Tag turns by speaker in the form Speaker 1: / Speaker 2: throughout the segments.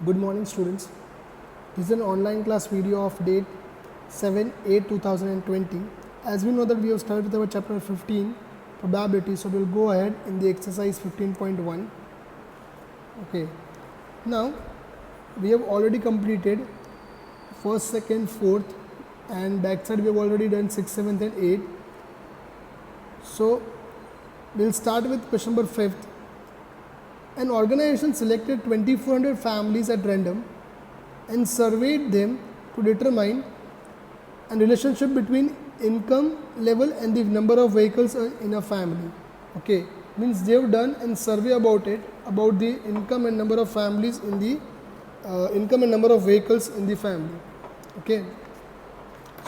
Speaker 1: Good morning students. This is an online class video of date 7/8/2020. As we know that we have started with our chapter 15 probability, so we'll go ahead in the exercise 15.1. Okay. Now we have already completed first, second, fourth, and backside we have already done 6th, 7th and 8th. So we'll start with question number 5th. An organization selected 2400 families at random and surveyed them to determine a relationship between income level and the number of vehicles in a family. Okay, means they have done a survey about the income and number of families in the income and number of vehicles in the family. Okay,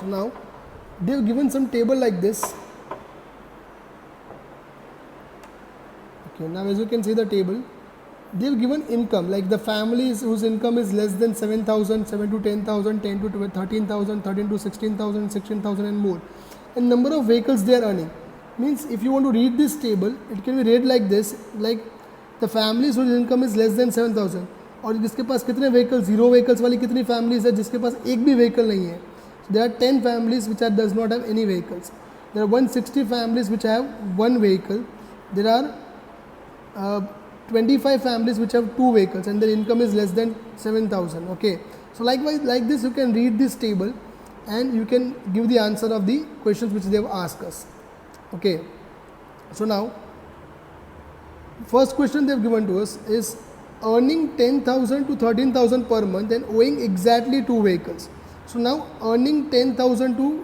Speaker 1: so now they have given some table like this. Okay, now as you can see the table, they have given income, like the families whose income is less than 7,000, 7 to 10,000, 10 to 13,000, 13 to 16,000, 16,000 and more. And number of vehicles they are earning. Means if you want to read this table, it can be read like this, like the families whose income is less than 7,000 और जिसके पास कितने vehicles, 0 vehicles वाली कितनी families है जिसके पास एक भी vehicle नहीं है. So there are 10 families which does not have any vehicles. There are 160 families which have one vehicle. There are 25 families which have 2 vehicles and their income is less than 7,000. Okay, so likewise, like this you can read this table and you can give the answer of the questions which they have asked us. Okay, so now first question they have given to us is earning 10,000 to 13,000 per month and owing exactly 2 vehicles. So now earning 10,000 to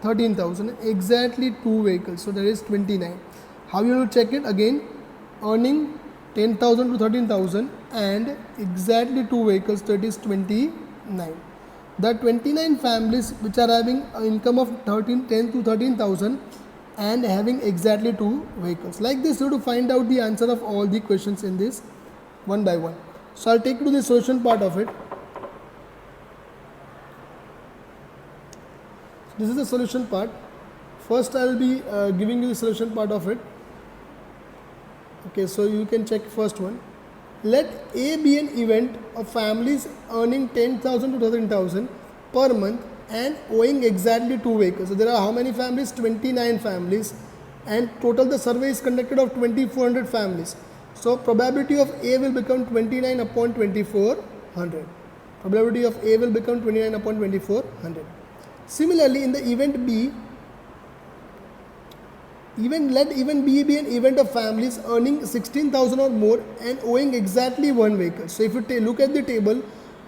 Speaker 1: 13,000, exactly 2 vehicles, so that is 29. How you will check it? Again, earning 10,000 to 13,000 and exactly 2 vehicles, that is 29. The 29 families which are having an income of 10 to 13,000 and having exactly 2 vehicles. Like this, you have to find out the answer of all the questions in this one by one. So I'll take you to the solution part of it. This is the solution part. First, I will be giving you the solution part of it. Okay, so you can check first one. Let A be an event of families earning 10,000 to 13,000 per month and owing exactly 2 vehicles. So there are how many families? 29 families, and total the survey is conducted of 2400 families. So probability of A will become 29 upon 2400. Probability of A will become 29 upon 2400. Similarly, in the event B, let even B be an event of families earning 16,000 or more and owing exactly 1 vehicle. So if you look at the table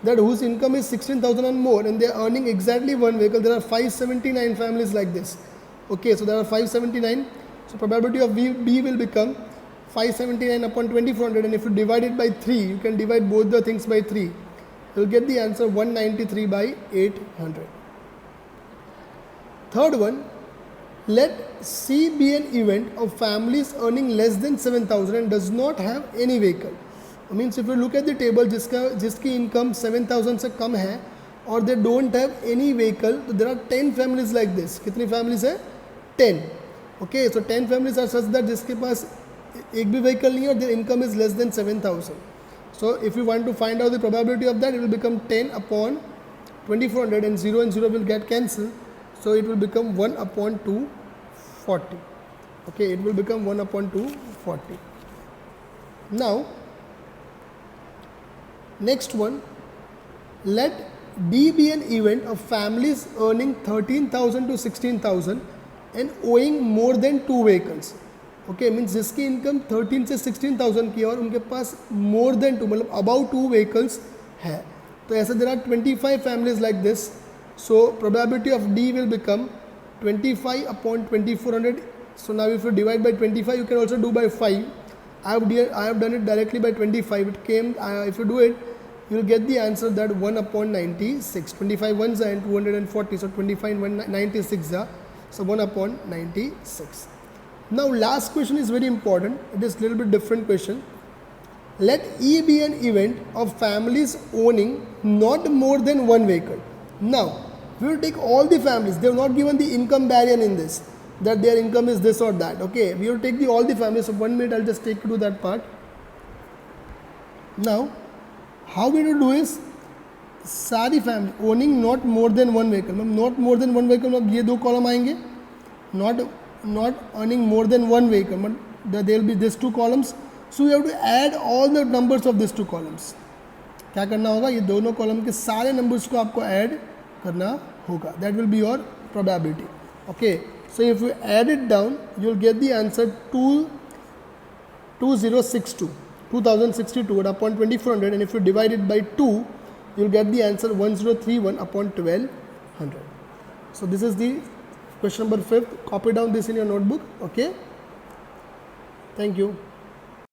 Speaker 1: that whose income is 16,000 or more and they are earning exactly 1 vehicle, there are 579 families like this. Okay, so there are 579. So probability of B will become 579 upon 2400, and if you divide it by 3, you can divide both the things by 3. You will get the answer 193 by 800. Third one, let C be an event of families earning less than 7,000 and does not have any vehicle. Means if you look at the table, जिसकी income 7,000 से कम है और they don't have any vehicle, so there are 10 families like this. कितनी families है? 10. Okay, so 10 families are such that जिसके पास एक भी vehicle नहीं है और their income is less than 7,000. So if you want to find out the probability of that, it will become 10 upon 2400 and 0 will get cancelled. So it will become 1 upon 240. Okay, it will become 1 upon 240. Now, next one, let D be an event of families earning 13,000 to 16,000 and owing more than 2 vehicles. Okay, means जिसकी income 13 से 16,000 की और उनके पास more than 2 मतलब about 2 vehicles है. तो ऐसे there are 25 families like this. So probability of D will become 25 upon 2400. So now if you divide by 25, you can also do by 5. I have done it directly by 25. It came, if you do it, you will get the answer that 1 upon 96. 25 ones and 240. So 25 and 196. So 1 upon 96. Now last question is very important. It is a little bit different question. Let E be an event of families owning not more than 1 vehicle. Now, we will take all the families. They have not given the income barrier in this, that their income is this or that. Okay, we will take all the families. So 1 minute, I'll just take you to that part. Now, how we to do is सारी family owning not more than one vehicle, मतलब not more than one vehicle, मतलब ये दो column आएंगे, not earning more than one vehicle, but there will be this two columns. So you have to add all the numbers of this two columns. क्या करना होगा, ये दोनों column के सारे नंबर्स को आपको ऐड करना होगा. That will be your probability. Okay, so if you add it down you will get the answer 2062 upon 2400, and if you divide it by 2 you will get the answer 1031 upon 1200. So this is the question number 5. Copy down this in your notebook. Okay, thank you.